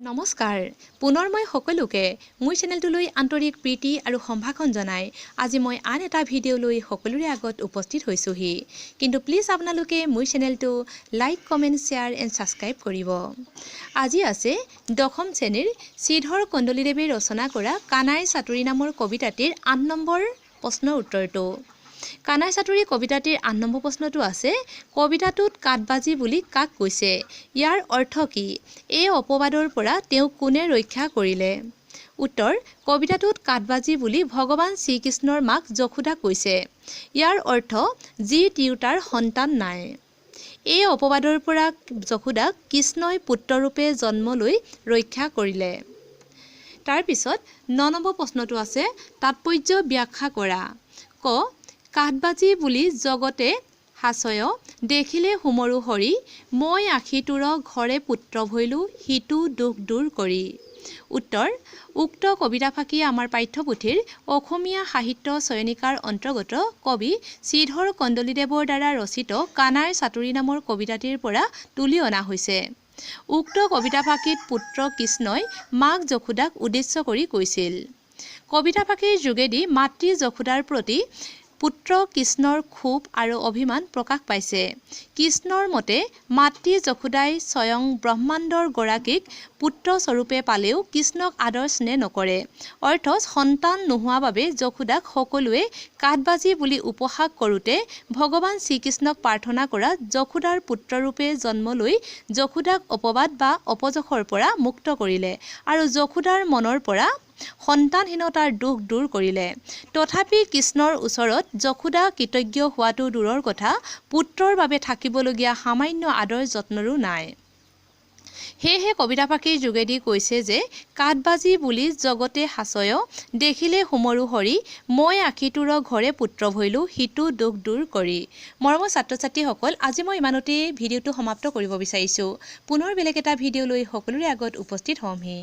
নমস্কাৰ পুনৰ মই সকলোকে মোৰ চেনেলটোলৈ আন্তৰিক প্ৰীতি আৰু সম্ভাষণ জনাই আজি মই আন এটা ভিডিঅ' লৈ সকলোৰে আগত উপস্থিত হৈছোহি কিন্তু প্লিজ আপোনালোকে মোৰ চেনেলটো like comment share and subscribe কৰিব আজি আছে দশম শ্ৰেণীৰ শ্ৰীধৰ কন্দলীদেৱে ৰচনা কৰা কানাই চাতুৰী নামৰ কবিতাটিৰ ৮ নম্বৰ প্ৰশ্নৰ উত্তৰটো কানাই চাতুৰী কবিতাটিৰ ৮ নম্বৰ প্ৰশ্নটো আছে কবিতাটোত কাঠবাজি বুলি কাক কৈছে ইয়াৰ অৰ্থ কি এই অপবাদৰ পৰা তেওঁ কোনে ৰক্ষা কৰিলে উত্তৰ কবিতাটোত কাঠবাজি বুলি ভগৱান শ্ৰীকৃষ্ণৰ মাক যশোদাক কৈছে ইয়াৰ অৰ্থ যি তিৰোতাৰ সন্তান নাই এই অপবাদৰ পৰা যশোদাক কৃষ্ণই পুত্ৰৰূপে জন্ম লৈ ৰক্ষা কৰিলে তাৰ পিছত ৯ নম্বৰ প্ৰশ্নটো আছে তাৎপৰ্য ব্যাখ্যা কৰা ক কাঠবাজি বুলি জগতে হাসয় দেখিলে হুমৰু হৰি মই আখিটোৰ ঘৰে পুত্ৰ ভৈলো হিতু দুখ দূৰ কৰি উত্তৰ উক্ত কবিতাফাঁকি আমাৰ পাঠ্যপুথিৰ অসমীয়া সাহিত্য চয়নিকাৰ অন্তৰ্গত কবি শ্ৰীধৰ কন্দলীদেৱৰ দ্বাৰা ৰচিত কানাই চাতুৰী নামৰ কবিতাটিৰ পৰা তুলি অনা হৈছে উক্ত কবিতাফাঁকিত পুত্ৰ কৃষ্ণই মাক যশোদাক উদ্দেশ্য কৰি কৈছিল কবিতাফাঁকিৰ যোগেদি মাতৃ যশোদাৰ প্ৰতি পুত্ৰ কৃষ্ণৰ ক্ষোভ আৰু অভিমান প্ৰকাশ পাইছে কৃষ্ণৰ মতে মাতৃ যশোদাই স্বয়ং ব্ৰহ্মাণ্ডৰ গৰাকীক পুত্ৰ স্বৰূপে পালেও কৃষ্ণক আদৰ স্নেহ নকৰে অৰ্থাৎ সন্তান নোহোৱা বাবে যশোদাক সকলোৱে কাঠবাজি বুলি উপহাস কৰোঁতে ভগৱান শ্ৰীকৃষ্ণক প্ৰাৰ্থনা কৰা যশোদাৰ পুত্ৰৰূপে জন্ম লৈ যশোদাক অপবাদ বা অপযশৰ পৰা মুক্ত কৰিলে আৰু যশোদাৰ মনৰ পৰা সন্তানহীনতাৰ দুখ দূৰ কৰিলে তথাপি কৃষ্ণৰ ওচৰত যশোদা কৃতজ্ঞ হোৱাটো দূৰৰ কথা পুত্ৰৰ বাবে থাকিবলগীয়া সামান্য আদৰ যত্নৰো নাই সেয়েহে কবিতাফাঁকিৰ যোগেদি কৈছে যে কাঠবাজি বুলি জগতে হাসয় দেখিলে হুমৰু হৰি মই আখিটোৰ ঘৰে পুত্ৰ ভৈলো হিতু দুখ দূৰ কৰি মৰমৰ ছাত্ৰ ছাত্ৰীসকল আজি মই ইমানতে ভিডিঅ'টো সমাপ্ত কৰিব বিচাৰিছোঁ পুনৰ বেলেগ এটা ভিডিঅ' লৈ সকলোৰে আগত উপস্থিত হ'মহি